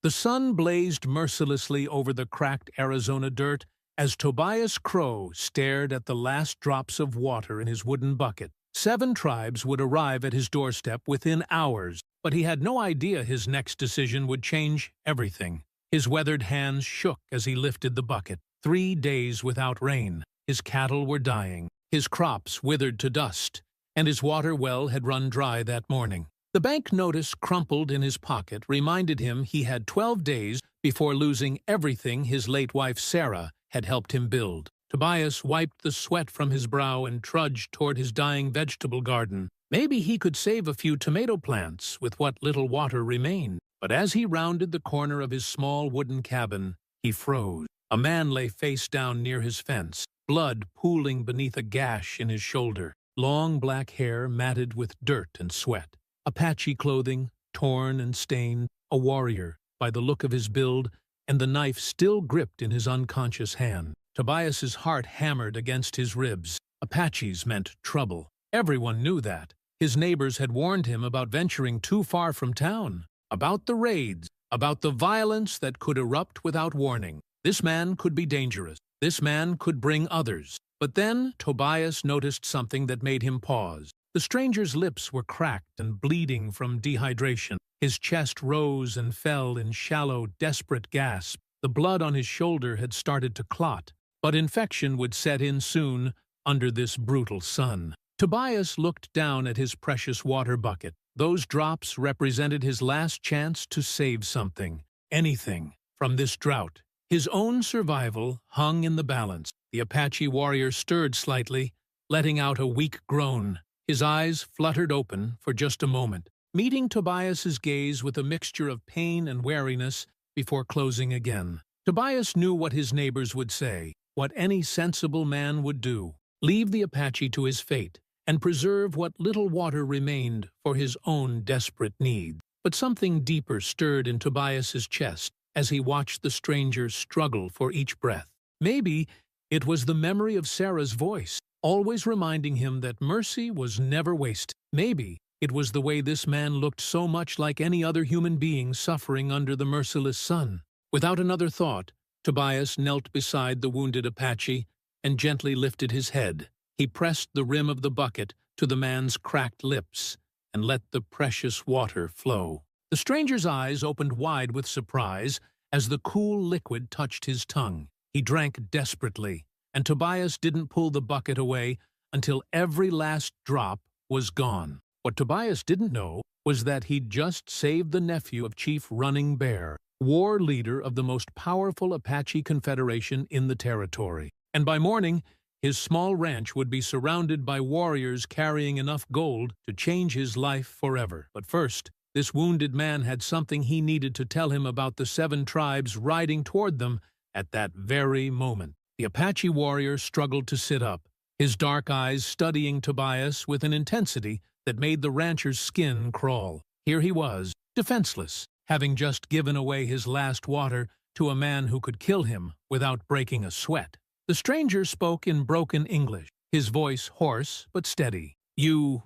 The sun blazed mercilessly over the cracked Arizona dirt as Tobias Crow stared at the last drops of water in his wooden bucket. 7 tribes would arrive at his doorstep within hours, but he had no idea his next decision would change everything. His weathered hands shook as he lifted the bucket. 3 days without rain. His cattle were dying. His crops withered to dust, and his water well had run dry that morning. The bank notice crumpled in his pocket reminded him he had 12 days before losing everything his late wife Sarah had helped him build. Tobias wiped the sweat from his brow and trudged toward his dying vegetable garden. Maybe he could save a few tomato plants with what little water remained. But as he rounded the corner of his small wooden cabin, he froze. A man lay face down near his fence, blood pooling beneath a gash in his shoulder, long black hair matted with dirt and sweat. Apache clothing, torn and stained, a warrior by the look of his build, and the knife still gripped in his unconscious hand. Tobias's heart hammered against his ribs. Apaches meant trouble. Everyone knew that. His neighbors had warned him about venturing too far from town, about the raids, about the violence that could erupt without warning. This man could be dangerous. This man could bring others. But then Tobias noticed something that made him pause. The stranger's lips were cracked and bleeding from dehydration. His chest rose and fell in shallow, desperate gasps. The blood on his shoulder had started to clot, but infection would set in soon under this brutal sun. Tobias looked down at his precious water bucket. Those drops represented his last chance to save something, anything, from this drought. His own survival hung in the balance. The Apache warrior stirred slightly, letting out a weak groan. His eyes fluttered open for just a moment, meeting Tobias's gaze with a mixture of pain and wariness before closing again. Tobias knew what his neighbors would say, what any sensible man would do: leave the Apache to his fate and preserve what little water remained for his own desperate needs. But something deeper stirred in Tobias's chest as he watched the stranger struggle for each breath. Maybe it was the memory of Sarah's voice, always reminding him that mercy was never wasted. Maybe it was the way this man looked so much like any other human being suffering under the merciless sun. Without another thought, Tobias knelt beside the wounded Apache and gently lifted his head. He pressed the rim of the bucket to the man's cracked lips and let the precious water flow. The stranger's eyes opened wide with surprise as the cool liquid touched his tongue. He drank desperately, and Tobias didn't pull the bucket away until every last drop was gone. What Tobias didn't know was that he'd just saved the nephew of Chief Running Bear, war leader of the most powerful Apache confederation in the territory. And by morning, his small ranch would be surrounded by warriors carrying enough gold to change his life forever. But first, this wounded man had something he needed to tell him about the 7 tribes riding toward them at that very moment. The Apache warrior struggled to sit up, his dark eyes studying Tobias with an intensity that made the rancher's skin crawl. Here he was, defenseless, having just given away his last water to a man who could kill him without breaking a sweat. The stranger spoke in broken English, his voice hoarse but steady. You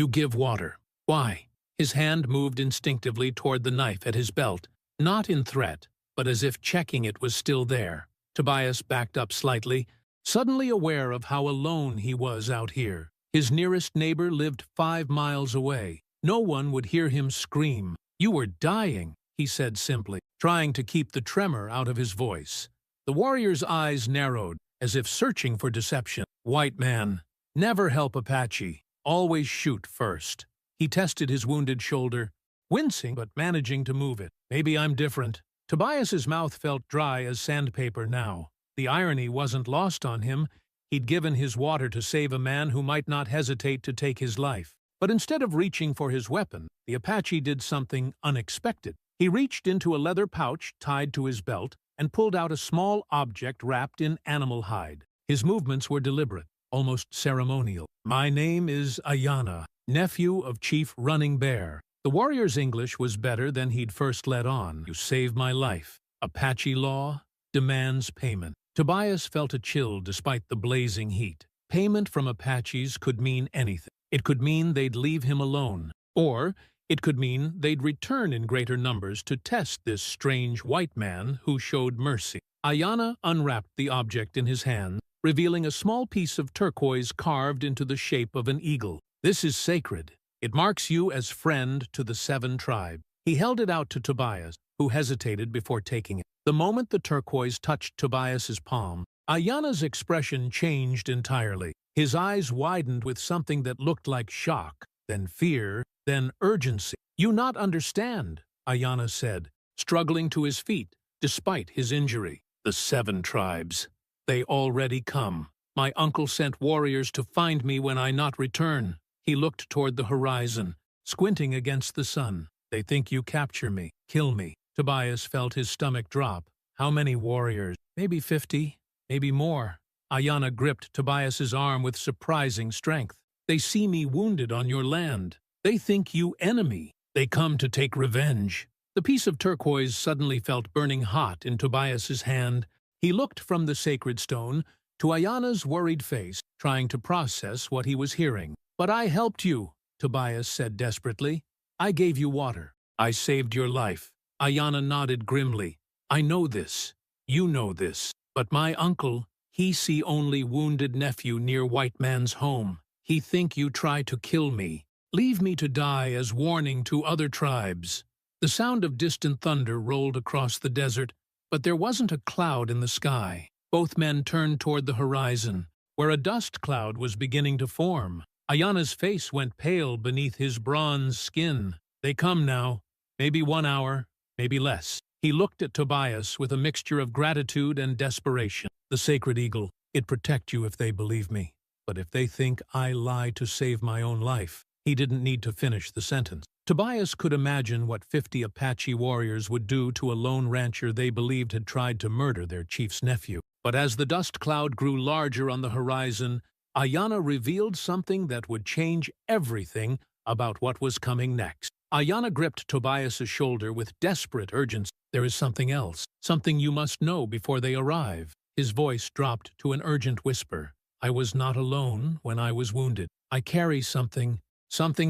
give water. Why?" His hand moved instinctively toward the knife at his belt, not in threat, but as if checking it was still there. Tobias backed up slightly, suddenly aware of how alone he was out here. His nearest neighbor lived 5 miles away. No one would hear him scream. "You were dying," he said simply, trying to keep the tremor out of his voice. The warrior's eyes narrowed, as if searching for deception. "White man, never help Apache. Always shoot first." He tested his wounded shoulder, wincing but managing to move it. "Maybe I'm different." Tobias's mouth felt dry as sandpaper now. The irony wasn't lost on him. He'd given his water to save a man who might not hesitate to take his life. But instead of reaching for his weapon, the Apache did something unexpected. He reached into a leather pouch tied to his belt and pulled out a small object wrapped in animal hide. His movements were deliberate, almost ceremonial. "My name is Ayana, nephew of Chief Running Bear." The warrior's English was better than he'd first let on. "You saved my life. Apache law demands payment." Tobias felt a chill despite the blazing heat. Payment from Apaches could mean anything. It could mean they'd leave him alone, or It could mean they'd return in greater numbers to test this strange white man who showed mercy. Ayana unwrapped the object in his hand, revealing a small piece of turquoise carved into the shape of an eagle. This is sacred. It marks you as friend to the 7 tribes. He held it out to Tobias, who hesitated before taking it. The moment the turquoise touched Tobias's palm, Ayana's expression changed entirely. His eyes widened with something that looked like shock, then fear, then urgency. "You not understand," Ayana said, struggling to his feet, despite his injury. "The 7 tribes. They already come. My uncle sent warriors to find me when I not return." He looked toward the horizon, squinting against the sun. "They think you capture me, kill me." Tobias felt his stomach drop. How many warriors? Maybe 50, maybe more. Ayana gripped Tobias's arm with surprising strength. "They see me wounded on your land. They think you enemy. They come to take revenge." The piece of turquoise suddenly felt burning hot in Tobias's hand. He looked from the sacred stone to Ayana's worried face, trying to process what he was hearing. "But I helped you," Tobias said desperately. "I gave you water. I saved your life." Ayana nodded grimly. "I know this. You know this. But my uncle, he see only wounded nephew near white man's home. He think you try to kill me. Leave me to die as warning to other tribes." The sound of distant thunder rolled across the desert, but there wasn't a cloud in the sky. Both men turned toward the horizon, where a dust cloud was beginning to form. Ayana's face went pale beneath his bronze skin. "They come now. Maybe 1 hour, maybe less." He looked at Tobias with a mixture of gratitude and desperation. "The sacred eagle, it protect you if they believe me. But if they think I lie to save my own life." He didn't need to finish the sentence. Tobias could imagine what 50 Apache warriors would do to a lone rancher they believed had tried to murder their chief's nephew. But as the dust cloud grew larger on the horizon, Ayana revealed something that would change everything about what was coming next. Ayana gripped Tobias's shoulder with desperate urgency. "There is something else, something you must know before they arrive." His voice dropped to an urgent whisper. "I was not alone when I was wounded. I carry something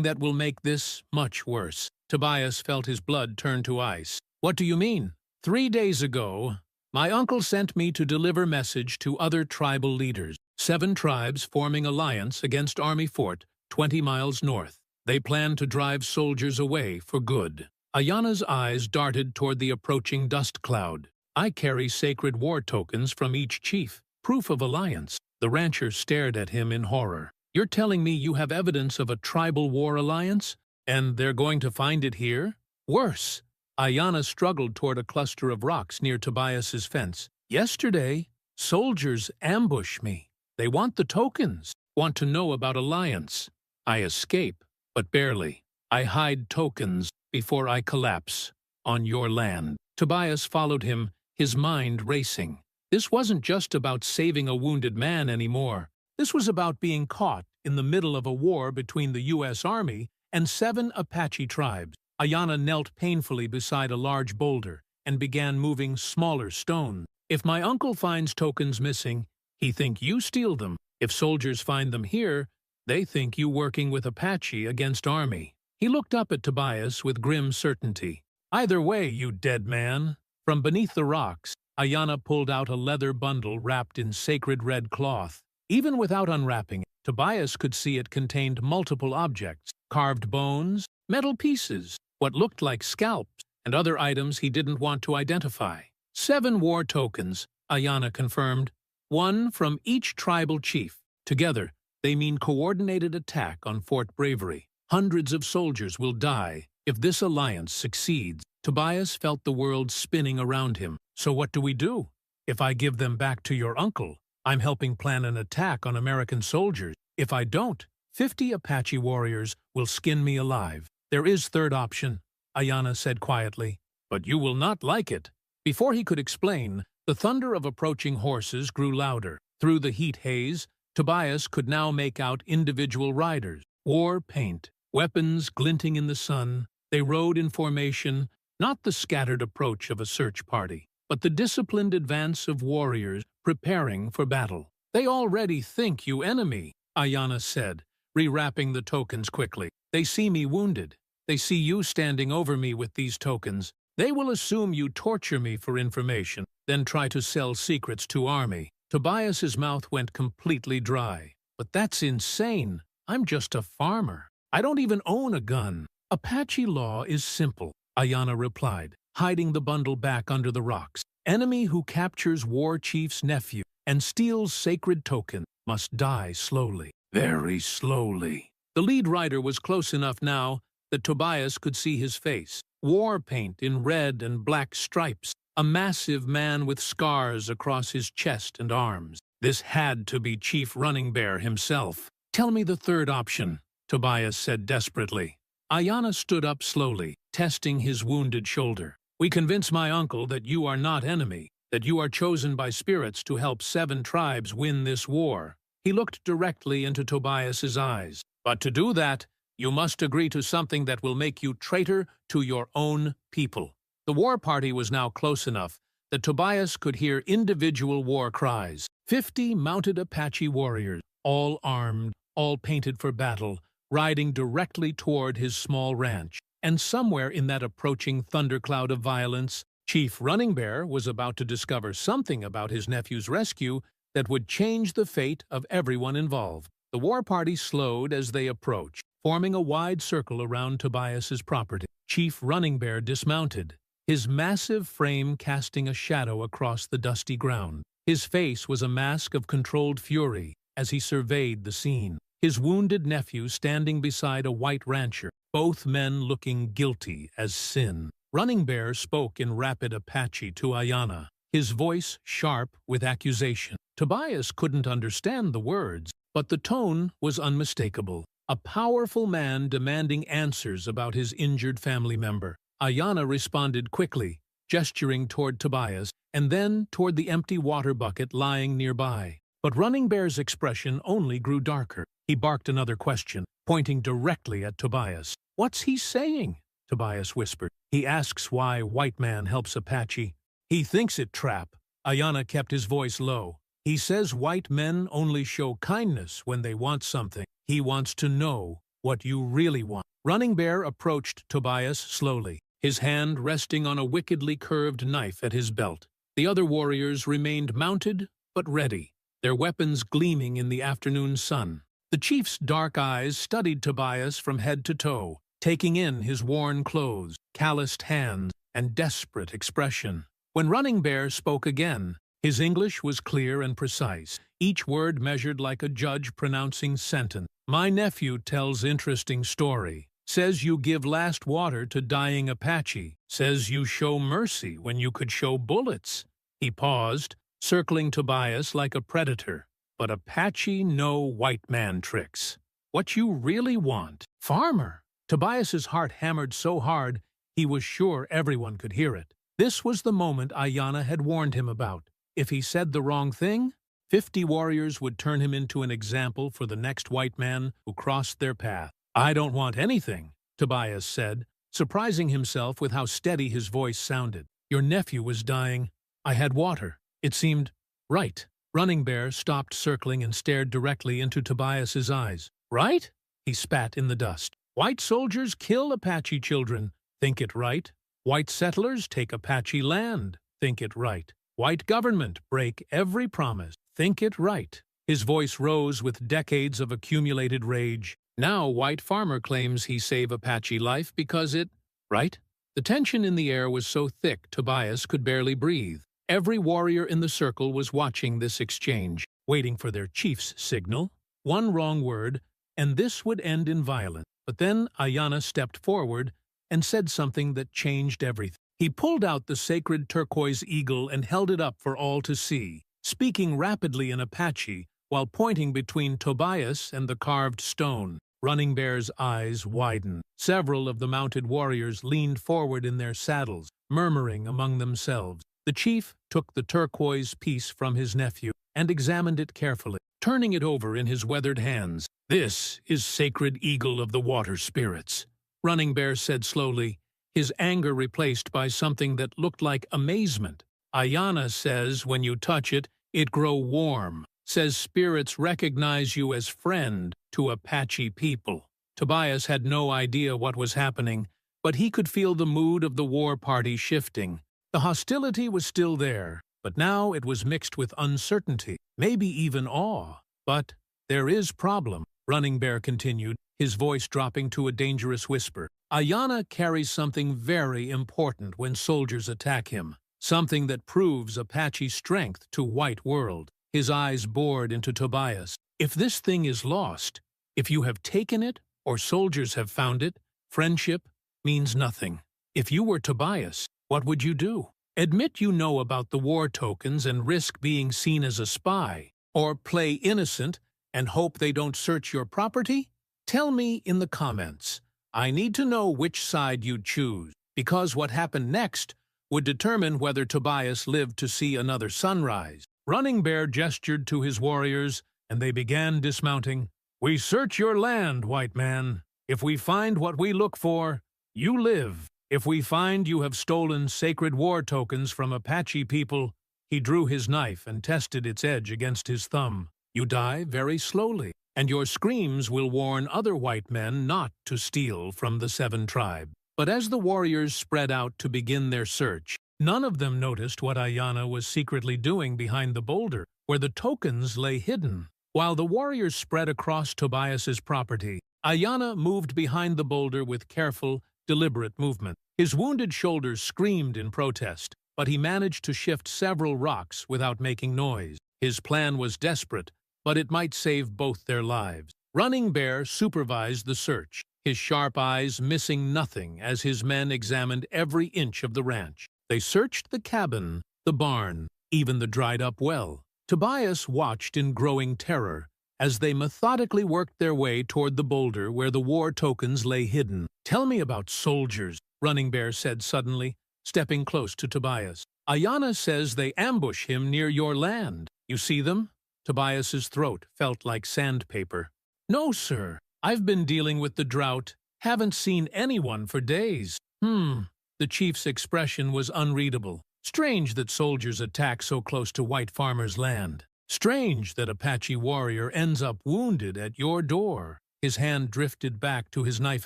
that will make this much worse." Tobias felt his blood turn to ice. "What do you mean?" 3 days ago, my uncle sent me to deliver message to other tribal leaders. 7 tribes forming alliance against Army Fort, 20 miles north. They plan to drive soldiers away for good. Ayana's eyes darted toward the approaching dust cloud. "I carry sacred war tokens from each chief, proof of alliance." The rancher stared at him in horror. "You're telling me you have evidence of a tribal war alliance? And they're going to find it here? Worse." Ayana struggled toward a cluster of rocks near Tobias's fence. "Yesterday, soldiers ambush me. They want the tokens, want to know about alliance. I escape, but barely. I hide tokens before I collapse on your land." Tobias followed him, his mind racing. This wasn't just about saving a wounded man anymore. This was about being caught in the middle of a war between the U.S. Army and 7 Apache tribes. Ayana knelt painfully beside a large boulder and began moving smaller stones. "If my uncle finds tokens missing, he think you steal them. If soldiers find them here, they think you working with Apache against Army." He looked up at Tobias with grim certainty. "Either way, you dead man." From beneath the rocks, Ayana pulled out a leather bundle wrapped in sacred red cloth. Even without unwrapping it, Tobias could see it contained multiple objects, carved bones, metal pieces, what looked like scalps, and other items he didn't want to identify. 7 war tokens, Ayana confirmed, 1 from each tribal chief. Together, they mean coordinated attack on Fort Bravery. Hundreds of soldiers will die if this alliance succeeds. Tobias felt the world spinning around him. "So what do we do? If I give them back to your uncle, I'm helping plan an attack on American soldiers. If I don't, 50 Apache warriors will skin me alive." "There is third option," Ayana said quietly, "but you will not like it." Before he could explain, the thunder of approaching horses grew louder. Through the heat haze, Tobias could now make out individual riders, war paint, weapons glinting in the sun. They rode in formation, not the scattered approach of a search party, but the disciplined advance of warriors preparing for battle. "They already think you enemy," Ayana said, rewrapping the tokens quickly. "They see me wounded. They see you standing over me with these tokens. They will assume you torture me for information, then try to sell secrets to army. Tobias's mouth went completely dry. But that's insane. I'm just a farmer. I don't even own a gun. Apache law is simple, Ayana replied, hiding the bundle back under the rocks. Enemy who captures war chief's nephew and steals sacred token must die slowly. Very slowly. The lead rider was close enough now that Tobias could see his face. War paint in red and black stripes. A massive man with scars across his chest and arms. This had to be Chief Running Bear himself. Tell me the third option, Tobias said desperately. Ayana stood up slowly, testing his wounded shoulder. We convince my uncle that you are not enemy, that you are chosen by spirits to help 7 tribes win this war. He looked directly into Tobias's eyes. But to do that, you must agree to something that will make you traitor to your own people. The war party was now close enough that Tobias could hear individual war cries. 50 mounted Apache warriors, all armed, all painted for battle, riding directly toward his small ranch. And somewhere in that approaching thundercloud of violence, Chief Running Bear was about to discover something about his nephew's rescue that would change the fate of everyone involved. The war party slowed as they approached, forming a wide circle around Tobias's property. Chief Running Bear dismounted, his massive frame casting a shadow across the dusty ground. His face was a mask of controlled fury as he surveyed the scene. His wounded nephew standing beside a white rancher, both men looking guilty as sin. Running Bear spoke in rapid Apache to Ayana, his voice sharp with accusation. Tobias couldn't understand the words, but the tone was unmistakable. A powerful man demanding answers about his injured family member. Ayana responded quickly, gesturing toward Tobias, and then toward the empty water bucket lying nearby. But Running Bear's expression only grew darker. He barked another question, pointing directly at Tobias. What's he saying? Tobias whispered. He asks why white man helps Apache. He thinks it trap. Ayana kept his voice low. He says white men only show kindness when they want something. He wants to know what you really want. Running Bear approached Tobias slowly, his hand resting on a wickedly curved knife at his belt. The other warriors remained mounted but ready, their weapons gleaming in the afternoon sun. The chief's dark eyes studied Tobias from head to toe, taking in his worn clothes, calloused hands, and desperate expression. When Running Bear spoke again, his English was clear and precise, each word measured like a judge pronouncing sentence. My nephew tells interesting story. Says you give last water to dying Apache. Says you show mercy when you could show bullets. He paused, circling Tobias like a predator. But Apache know white man tricks. What you really want? Farmer! Tobias's heart hammered so hard he was sure everyone could hear it. This was the moment Ayana had warned him about. If he said the wrong thing, 50 warriors would turn him into an example for the next white man who crossed their path. I don't want anything, Tobias said, surprising himself with how steady his voice sounded. Your nephew was dying. I had water. It seemed right. Running Bear stopped circling and stared directly into Tobias's eyes. Right? He spat in the dust. White soldiers kill Apache children. Think it right. White settlers take Apache land. Think it right. White government break every promise. Think it right. His voice rose with decades of accumulated rage. Now white farmer claims he saved Apache life because it... right? The tension in the air was so thick Tobias could barely breathe. Every warrior in the circle was watching this exchange, waiting for their chief's signal. One wrong word, and this would end in violence. But then Ayana stepped forward and said something that changed everything. He pulled out the sacred turquoise eagle and held it up for all to see, speaking rapidly in Apache while pointing between Tobias and the carved stone. Running Bear's eyes widened. Several of the mounted warriors leaned forward in their saddles, murmuring among themselves. The chief took the turquoise piece from his nephew and examined it carefully, turning it over in his weathered hands. This is sacred eagle of the water spirits, Running Bear said slowly, his anger replaced by something that looked like amazement. Ayana says when you touch it, it grow warm. Says spirits recognize you as friend to Apache people. Tobias had no idea what was happening, but he could feel the mood of the war party shifting. The hostility was still there, but now it was mixed with uncertainty, maybe even awe. But there is problem, Running Bear continued, his voice dropping to a dangerous whisper. Ayana carries something very important when soldiers attack him, something that proves Apache strength to White World. His eyes bored into Tobias. If this thing is lost, if you have taken it or soldiers have found it, friendship means nothing. If you were Tobias, what would you do? Admit you know about the war tokens and risk being seen as a spy, or play innocent and hope they don't search your property? Tell me in the comments. I need to know which side you'd choose, because what happened next would determine whether Tobias lived to see another sunrise. Running Bear gestured to his warriors, and they began dismounting. We search your land, white man. If we find what we look for, you live. If we find you have stolen sacred war tokens from Apache people, he drew his knife and tested its edge against his thumb. You die very slowly, and your screams will warn other white men not to steal from the 7 tribes. But as the warriors spread out to begin their search, none of them noticed what Ayana was secretly doing behind the boulder, where the tokens lay hidden. While the warriors spread across Tobias's property, Ayana moved behind the boulder with careful, deliberate movement. His wounded shoulders screamed in protest, but he managed to shift several rocks without making noise. His plan was desperate, but it might save both their lives. Running Bear supervised the search, his sharp eyes missing nothing as his men examined every inch of the ranch. They searched the cabin, the barn, even the dried-up well. Tobias watched in growing terror as they methodically worked their way toward the boulder where the war tokens lay hidden. Tell me about soldiers, Running Bear said suddenly, stepping close to Tobias. Ayana says they ambush him near your land. You see them? Tobias's throat felt like sandpaper. No, sir. I've been dealing with the drought. Haven't seen anyone for days. The chief's expression was unreadable. Strange that soldiers attack so close to white farmers' land. Strange that Apache warrior ends up wounded at your door. His hand drifted back to his knife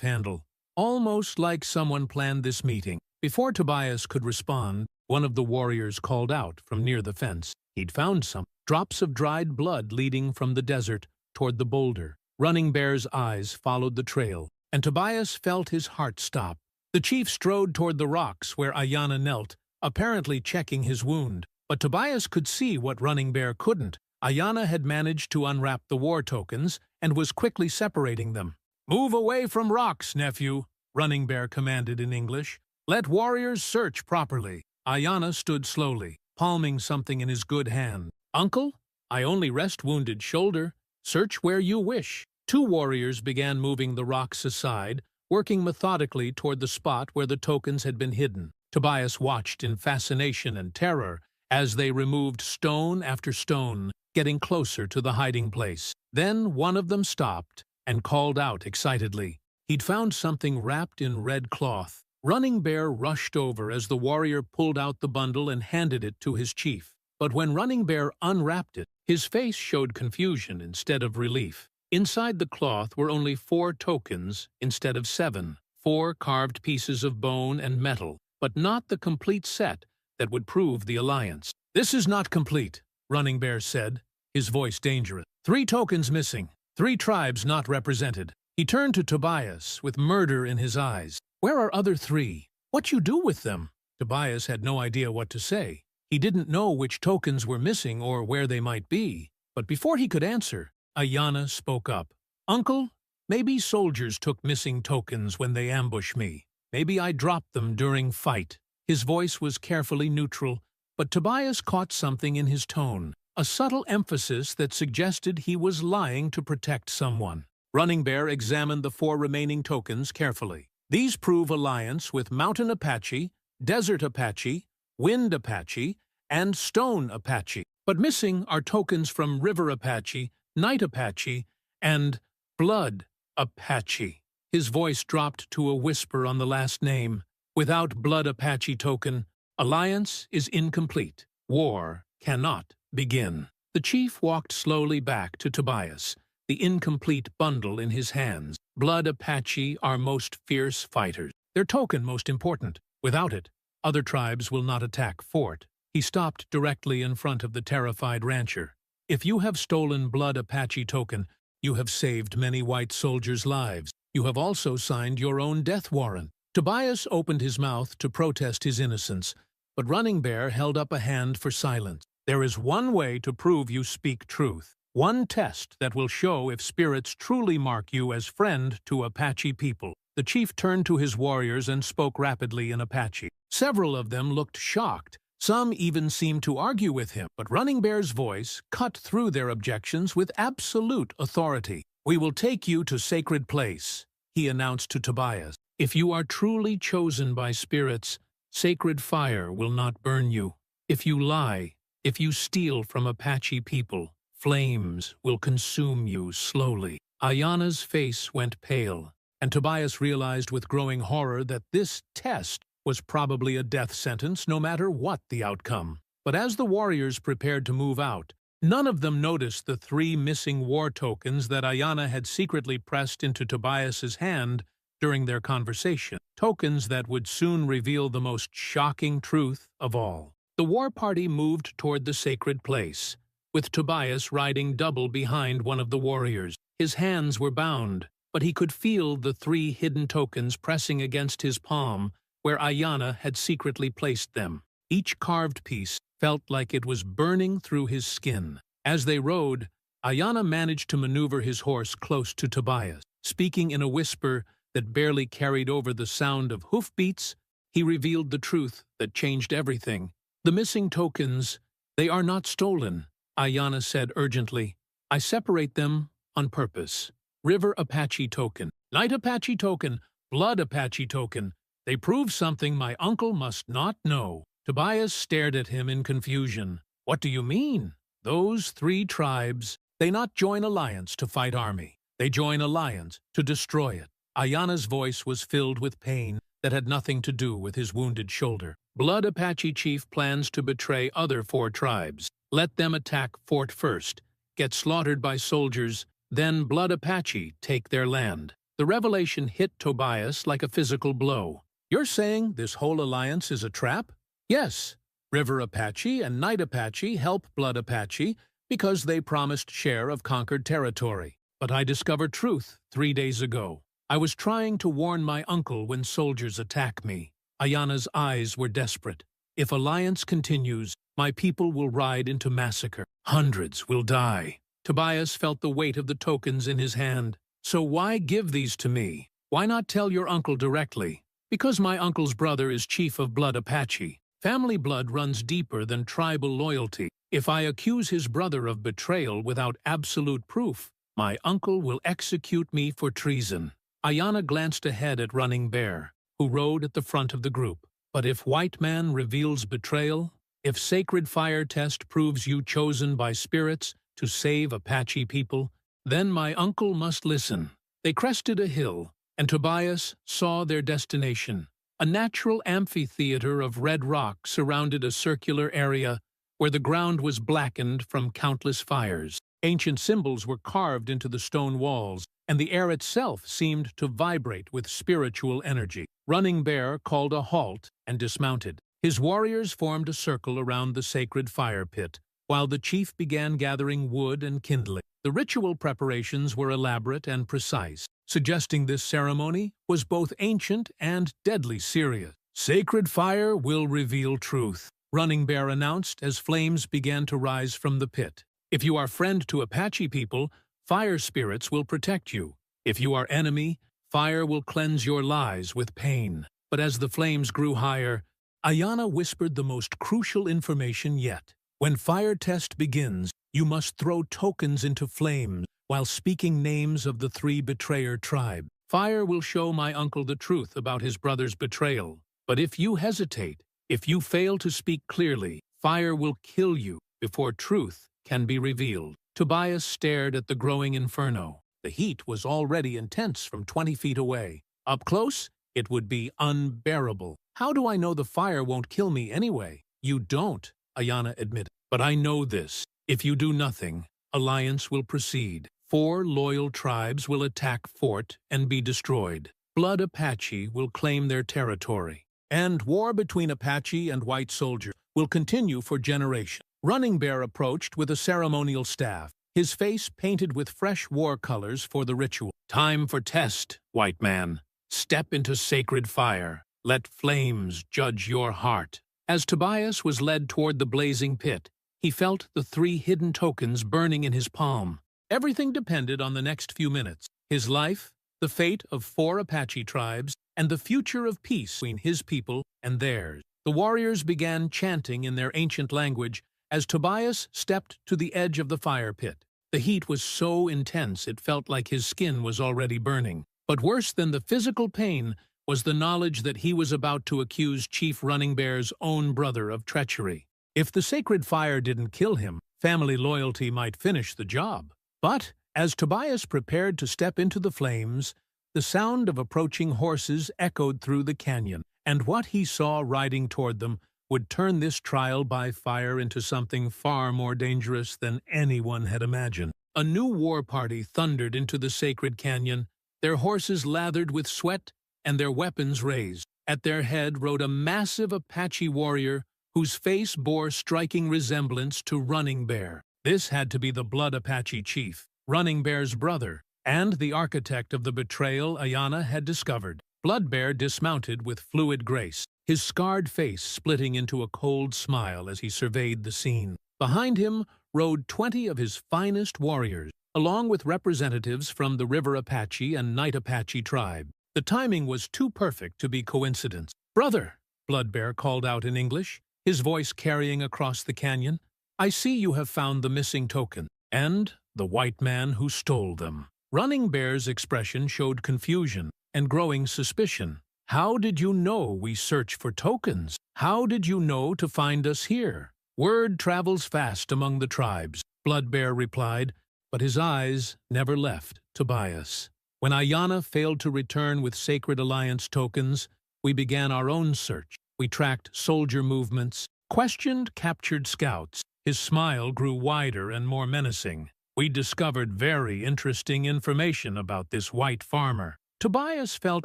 handle, almost like someone planned this meeting. Before Tobias could respond, one of the warriors called out from near the fence. He'd found some drops of dried blood leading from the desert toward the boulder. Running Bear's eyes followed the trail, and Tobias felt his heart stop. The chief strode toward the rocks where Ayana knelt, apparently checking his wound. But Tobias could see what Running Bear couldn't. Ayana had managed to unwrap the war tokens and was quickly separating them. Move away from rocks, nephew, Running Bear commanded in English. Let warriors search properly. Ayana stood slowly, palming something in his good hand. Uncle, I only rest wounded shoulder. Search where you wish. 2 warriors began moving the rocks aside, working methodically toward the spot where the tokens had been hidden. Tobias watched in fascination and terror as they removed stone after stone, getting closer to the hiding place. Then one of them stopped and called out excitedly. He'd found something wrapped in red cloth. Running Bear rushed over as the warrior pulled out the bundle and handed it to his chief. But when Running Bear unwrapped it, his face showed confusion instead of relief. Inside the cloth were only 4 tokens instead of 7, 4 carved pieces of bone and metal, but not the complete set that would prove the alliance. This is not complete, Running Bear said, his voice dangerous. 3 tokens missing, 3 tribes not represented. He turned to Tobias with murder in his eyes. Where are other 3? What you do with them? Tobias had no idea what to say. He didn't know which tokens were missing or where they might be. But before he could answer, Ayana spoke up. Uncle, maybe soldiers took missing tokens when they ambushed me. Maybe I dropped them during fight. His voice was carefully neutral, but Tobias caught something in his tone, a subtle emphasis that suggested he was lying to protect someone. Running Bear examined the 4 remaining tokens carefully. These prove alliance with Mountain Apache, Desert Apache, Wind Apache, and Stone Apache. But missing are tokens from River Apache, Night Apache, and Blood Apache. His voice dropped to a whisper on the last name. Without Blood Apache token, alliance is incomplete. War cannot begin. The chief walked slowly back to Tobias, the incomplete bundle in his hands. Blood Apache are most fierce fighters. Their token most important. Without it, other tribes will not attack Fort. He stopped directly in front of the terrified rancher. If you have stolen Blood Apache token, you have saved many white soldiers' lives. You have also signed your own death warrant. Tobias opened his mouth to protest his innocence, but Running Bear held up a hand for silence. There is one way to prove you speak truth. One test that will show if spirits truly mark you as friend to Apache people. The chief turned to his warriors and spoke rapidly in Apache. Several of them looked shocked. Some even seemed to argue with him, but Running Bear's voice cut through their objections with absolute authority. "We will take you to Sacred Place," he announced to Tobias. "If you are truly chosen by spirits, sacred fire will not burn you. If you lie, if you steal from Apache people, flames will consume you slowly." Ayana's face went pale, and Tobias realized with growing horror that this test was probably a death sentence no matter what the outcome. But as the warriors prepared to move out, none of them noticed the 3 missing war tokens that Ayana had secretly pressed into Tobias's hand during their conversation. Tokens that would soon reveal the most shocking truth of all. The war party moved toward the sacred place, with Tobias riding double behind one of the warriors. His hands were bound, but he could feel the 3 hidden tokens pressing against his palm where Ayana had secretly placed them. Each carved piece felt like it was burning through his skin. As they rode, Ayana managed to maneuver his horse close to Tobias. Speaking in a whisper that barely carried over the sound of hoofbeats, he revealed the truth that changed everything. "The missing tokens, they are not stolen," Ayana said urgently. "I separate them on purpose. River Apache token, Night Apache token, Blood Apache token. They prove something my uncle must not know." Tobias stared at him in confusion. "What do you mean? Those 3 tribes, they not join alliance to fight army. They join alliance to destroy it." Ayana's voice was filled with pain that had nothing to do with his wounded shoulder. "Blood Apache chief plans to betray other 4 tribes. Let them attack Fort first, get slaughtered by soldiers, then Blood Apache take their land." The revelation hit Tobias like a physical blow. "You're saying this whole alliance is a trap?" "Yes. River Apache and Night Apache help Blood Apache because they promised share of conquered territory. But I discovered truth 3 days ago. I was trying to warn my uncle when soldiers attack me." Ayana's eyes were desperate. "If alliance continues, my people will ride into massacre. Hundreds will die." Tobias felt the weight of the tokens in his hand. "So why give these to me? Why not tell your uncle directly?" "Because my uncle's brother is chief of Blood Apache. Family blood runs deeper than tribal loyalty. If I accuse his brother of betrayal without absolute proof, my uncle will execute me for treason." Ayana glanced ahead at Running Bear, who rode at the front of the group. "But if White Man reveals betrayal, if Sacred Fire test proves you chosen by spirits to save Apache people, then my uncle must listen." They crested a hill, and Tobias saw their destination. A natural amphitheater of red rock surrounded a circular area where the ground was blackened from countless fires. Ancient symbols were carved into the stone walls, and the air itself seemed to vibrate with spiritual energy. Running Bear called a halt and dismounted. His warriors formed a circle around the sacred fire pit, while the chief began gathering wood and kindling. The ritual preparations were elaborate and precise, suggesting this ceremony was both ancient and deadly serious. "Sacred fire will reveal truth," Running Bear announced as flames began to rise from the pit. "If you are friend to Apache people, fire spirits will protect you. If you are enemy, fire will cleanse your lives with pain." But as the flames grew higher, Ayana whispered the most crucial information yet. "When fire test begins, you must throw tokens into flames while speaking names of the 3 betrayer tribe. Fire will show my uncle the truth about his brother's betrayal. But if you hesitate, if you fail to speak clearly, fire will kill you before truth can be revealed." Tobias stared at the growing inferno. The heat was already intense from 20 feet away. Up close, it would be unbearable. "How do I know the fire won't kill me anyway?" "You don't," Ayana admitted. "But I know this. If you do nothing, alliance will proceed. 4 loyal tribes will attack Fort and be destroyed. Blood Apache will claim their territory. And war between Apache and white soldiers will continue for generations. Running Bear approached with a ceremonial staff, his face painted with fresh war colors for the ritual. Time for test, white man. Step into sacred fire. Let flames judge your heart. As Tobias was led toward the blazing pit, he felt the 3 hidden tokens burning in his palm. Everything depended on the next few minutes. His life, the fate of 4 Apache tribes, and the future of peace between his people and theirs. The warriors began chanting in their ancient language as Tobias stepped to the edge of the fire pit. The heat was so intense it felt like his skin was already burning. But worse than the physical pain was the knowledge that he was about to accuse Chief Running Bear's own brother of treachery. If the sacred fire didn't kill him, family loyalty might finish the job. But as Tobias prepared to step into the flames, the sound of approaching horses echoed through the canyon, and what he saw riding toward them would turn this trial by fire into something far more dangerous than anyone had imagined. A new war party thundered into the sacred canyon, their horses lathered with sweat and their weapons raised. At their head rode a massive Apache warrior whose face bore striking resemblance to Running Bear. This had to be the Blood Apache chief, Running Bear's brother, and the architect of the betrayal Ayana had discovered. Blood Bear dismounted with fluid grace, his scarred face splitting into a cold smile as he surveyed the scene. Behind him rode 20 of his finest warriors, along with representatives from the River Apache and Night Apache tribe. The timing was too perfect to be coincidence. "Brother," Blood Bear called out in English, his voice carrying across the canyon, "I see you have found the missing token, and the white man who stole them." Running Bear's expression showed confusion and growing suspicion. "How did you know we search for tokens? How did you know to find us here?" "Word travels fast among the tribes," Blood Bear replied, but his eyes never left Tobias. "When Ayana failed to return with Sacred Alliance tokens, we began our own search. We tracked soldier movements, questioned captured scouts." His smile grew wider and more menacing. "We discovered very interesting information about this white farmer." Tobias felt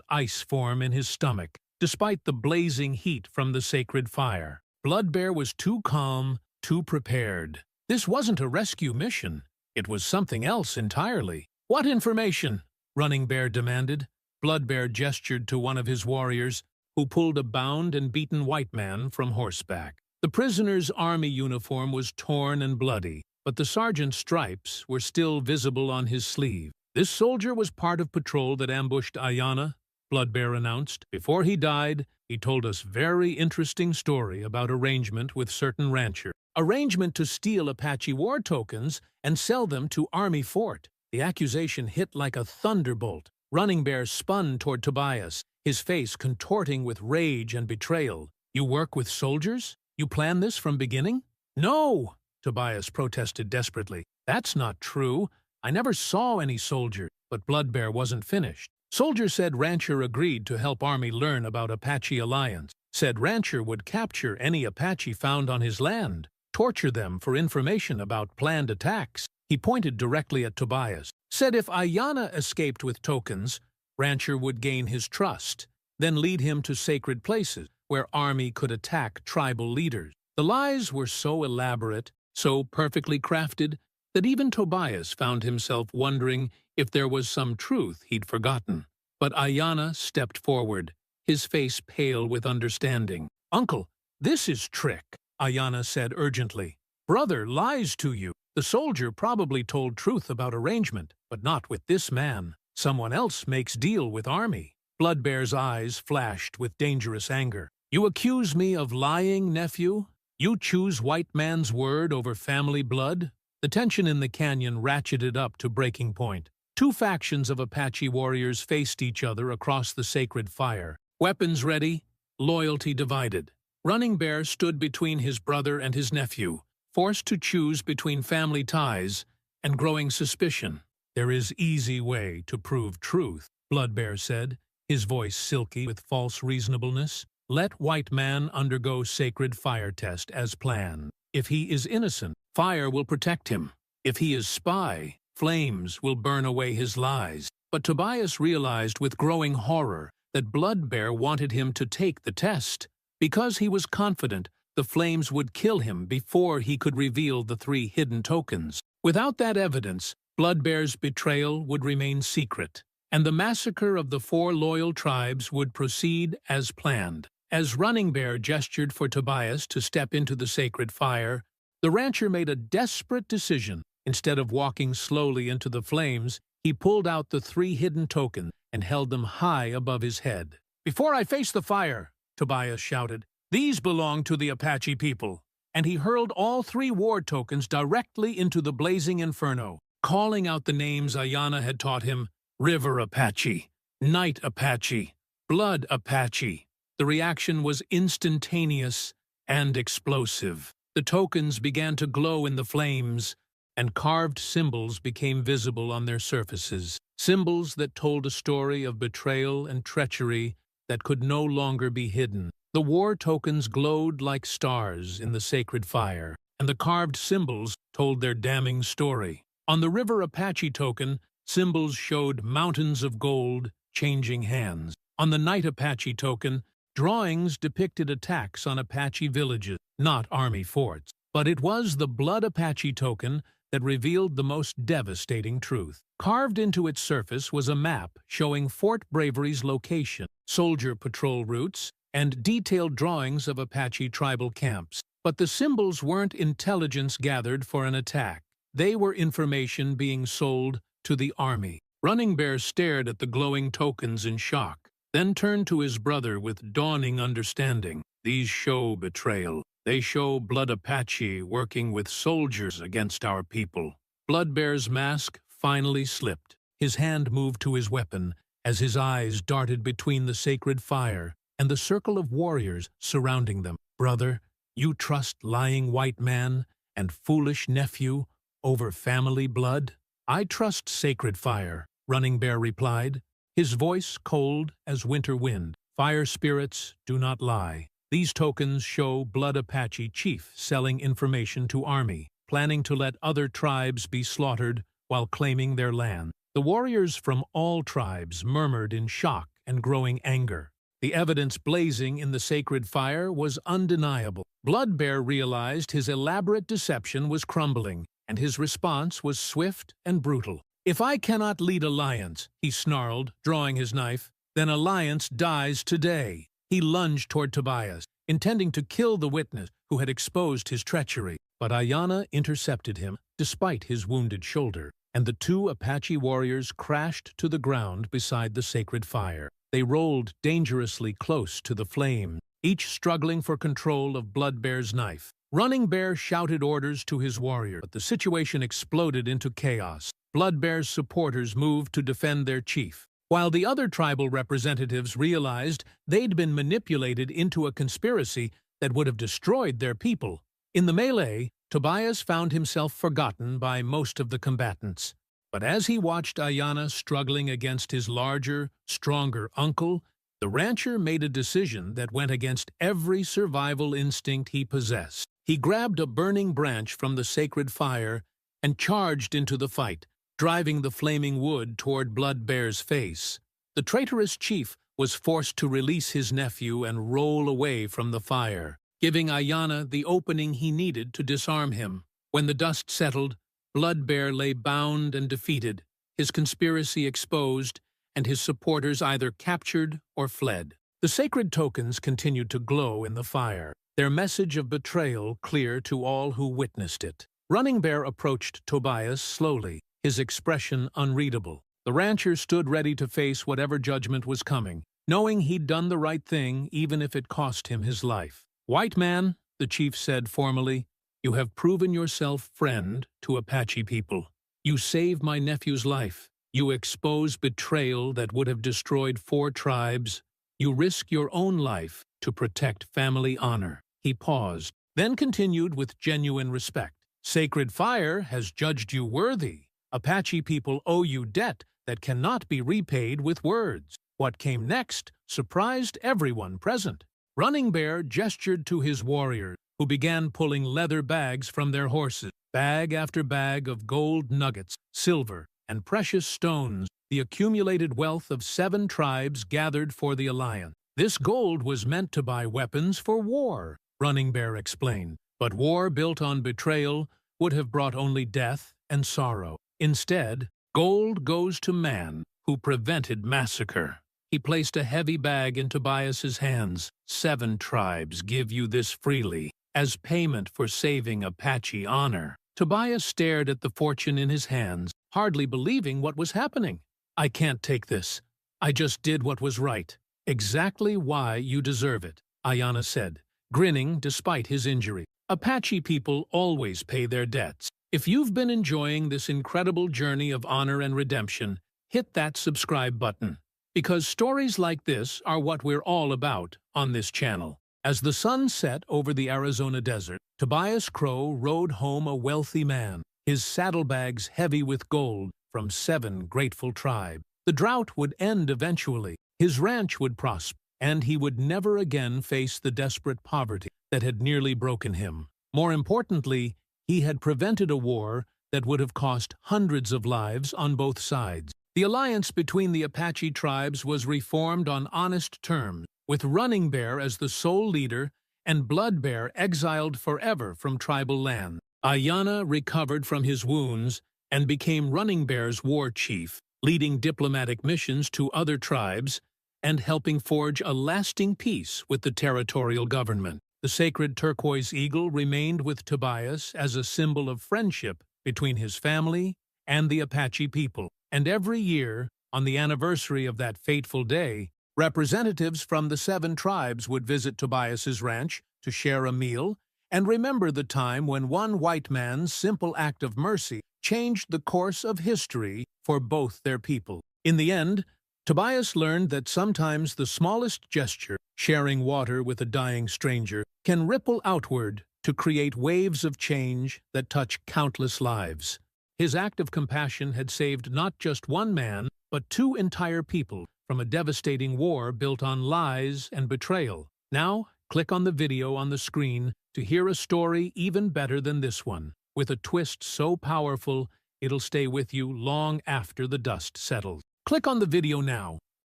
ice form in his stomach, despite the blazing heat from the sacred fire. Blood Bear was too calm, too prepared. This wasn't a rescue mission. It was something else entirely. "What information?" Running Bear demanded. Blood Bear gestured to one of his warriors, who pulled a bound and beaten white man from horseback. The prisoner's army uniform was torn and bloody, but the sergeant's stripes were still visible on his sleeve. "This soldier was part of patrol that ambushed Ayana," Blood Bear announced. "Before he died, he told us very interesting story about arrangement with certain rancher. Arrangement to steal Apache war tokens and sell them to Army Fort." The accusation hit like a thunderbolt. Running Bear spun toward Tobias, his face contorting with rage and betrayal. "You work with soldiers? You planned this from beginning?" "No!" Tobias protested desperately. "That's not true. I never saw any soldier." But Blood Bear wasn't finished. "Soldier said rancher agreed to help Army learn about Apache Alliance. Said rancher would capture any Apache found on his land, torture them for information about planned attacks." He pointed directly at Tobias. "Said if Ayana escaped with tokens, rancher would gain his trust, then lead him to sacred places where Army could attack tribal leaders." The lies were so elaborate, so perfectly crafted, that even Tobias found himself wondering if there was some truth he'd forgotten. But Ayana stepped forward, his face pale with understanding. "Uncle, this is trick," Ayana said urgently. "Brother lies to you. The soldier probably told truth about arrangement, but not with this man. Someone else makes deal with Army." Blood Bear's eyes flashed with dangerous anger. "You accuse me of lying, nephew? You choose white man's word over family blood?" The tension in the canyon ratcheted up to breaking point. 2 factions of Apache warriors faced each other across the sacred fire. Weapons ready, loyalty divided. Running Bear stood between his brother and his nephew, forced to choose between family ties and growing suspicion. "There is easy way to prove truth," Blood Bear said, his voice silky with false reasonableness. "Let white man undergo sacred fire test as planned. If he is innocent, fire will protect him. If he is spy, Flames will burn away his lies. But Tobias realized with growing horror that Bloodbear wanted him to take the test. Because he was confident the flames would kill him before he could reveal the 3 hidden tokens. Without that evidence, Bloodbear's betrayal would remain secret, and the massacre of the 4 loyal tribes would proceed as planned. As Running Bear gestured for Tobias to step into the sacred fire, the rancher made a desperate decision. Instead of walking slowly into the flames, he pulled out the 3 hidden tokens and held them high above his head. "Before I face the fire," Tobias shouted, "these belong to the Apache people." And he hurled all 3 war tokens directly into the blazing inferno, calling out the names Ayanna had taught him: River Apache, Night Apache, Blood Apache. The reaction was instantaneous and explosive. The tokens began to glow in the flames, and carved symbols became visible on their surfaces. Symbols that told a story of betrayal and treachery that could no longer be hidden. The war tokens glowed like stars in the sacred fire, and the carved symbols told their damning story. On the River Apache token, symbols showed mountains of gold changing hands. On the Night Apache token, drawings depicted attacks on Apache villages, not army forts. But it was the Blood Apache token that revealed the most devastating truth. Carved into its surface was a map showing Fort Bravery's location, soldier patrol routes, and detailed drawings of Apache tribal camps. But the symbols weren't intelligence gathered for an attack. They were information being sold to the army. Running Bear stared at the glowing tokens in shock, then turned to his brother with dawning understanding. "These show betrayal. They show Blood Apache working with soldiers against our people." Bloodbear's mask finally slipped. His hand moved to his weapon as his eyes darted between the sacred fire and the circle of warriors surrounding them. "Brother, you trust lying white man and foolish nephew over family blood?" "I trust sacred fire," Running Bear replied, his voice cold as winter wind. "Fire spirits do not lie. These tokens show Blood Apache chief selling information to army, planning to let other tribes be slaughtered while claiming their land." The warriors from all tribes murmured in shock and growing anger. The evidence blazing in the sacred fire was undeniable. Bloodbear realized his elaborate deception was crumbling, and his response was swift and brutal. "If I cannot lead alliance," he snarled, drawing his knife, "then alliance dies today." He lunged toward Tobias, intending to kill the witness who had exposed his treachery. But Ayanna intercepted him, despite his wounded shoulder, and the 2 Apache warriors crashed to the ground beside the sacred fire. They rolled dangerously close to the flame, each struggling for control of Bloodbear's knife. Running Bear shouted orders to his warrior, but the situation exploded into chaos. Bloodbear's supporters moved to defend their chief, while the other tribal representatives realized they'd been manipulated into a conspiracy that would have destroyed their people. In the melee, Tobias found himself forgotten by most of the combatants. But as he watched Ayanna struggling against his larger, stronger uncle, the rancher made a decision that went against every survival instinct he possessed. He grabbed a burning branch from the sacred fire and charged into the fight, driving the flaming wood toward Bloodbear's face. The traitorous chief was forced to release his nephew and roll away from the fire, giving Ayanna the opening he needed to disarm him. When the dust settled, Bloodbear lay bound and defeated, his conspiracy exposed, and his supporters either captured or fled. The sacred tokens continued to glow in the fire, their message of betrayal clear to all who witnessed it. Running Bear approached Tobias slowly, his expression unreadable. The rancher stood ready to face whatever judgment was coming, knowing he'd done the right thing even if it cost him his life. "White man," the chief said formally, "you have proven yourself friend to Apache people. You saved my nephew's life. You expose betrayal that would have destroyed 4 tribes. You risk your own life to protect family honor." He paused, then continued with genuine respect. "Sacred Fire has judged you worthy. Apache people owe you debt that cannot be repaid with words." What came next surprised everyone present. Running Bear gestured to his warriors, who began pulling leather bags from their horses. Bag after bag of gold nuggets, silver, and precious stones, the accumulated wealth of 7 tribes gathered for the alliance. This gold was meant to buy weapons for war, Running Bear explained. But war built on betrayal would have brought only death and sorrow. Instead, gold goes to man, who prevented massacre. He placed a heavy bag in Tobias's hands. 7 tribes give you this freely, as payment for saving Apache honor. Tobias stared at the fortune in his hands, hardly believing what was happening. I can't take this. I just did what was right. Exactly why you deserve it, Ayana said, grinning despite his injury. Apache people always pay their debts. If you've been enjoying this incredible journey of honor and redemption, hit that subscribe button, because stories like this are what we're all about on this channel. As the sun set over the Arizona desert, Tobias Crow rode home a wealthy man, his saddlebags heavy with gold from 7 grateful tribes. The drought would end eventually, his ranch would prosper, and he would never again face the desperate poverty that had nearly broken him. More importantly, he had prevented a war that would have cost hundreds of lives on both sides. The alliance between the Apache tribes was reformed on honest terms, with Running Bear as the sole leader and Blood Bear exiled forever from tribal land. Ayana recovered from his wounds and became Running Bear's war chief, leading diplomatic missions to other tribes and helping forge a lasting peace with the territorial government. The sacred turquoise eagle remained with Tobias as a symbol of friendship between his family and the Apache people. And every year, on the anniversary of that fateful day, representatives from the 7 tribes would visit Tobias's ranch to share a meal and remember the time when one white man's simple act of mercy changed the course of history for both their people. In the end, Tobias learned that sometimes the smallest gesture, sharing water with a dying stranger, can ripple outward to create waves of change that touch countless lives. His act of compassion had saved not just one man, but 2 entire people from a devastating war built on lies and betrayal. Now, click on the video on the screen to hear a story even better than this one, with a twist so powerful it'll stay with you long after the dust settles. Click on the video now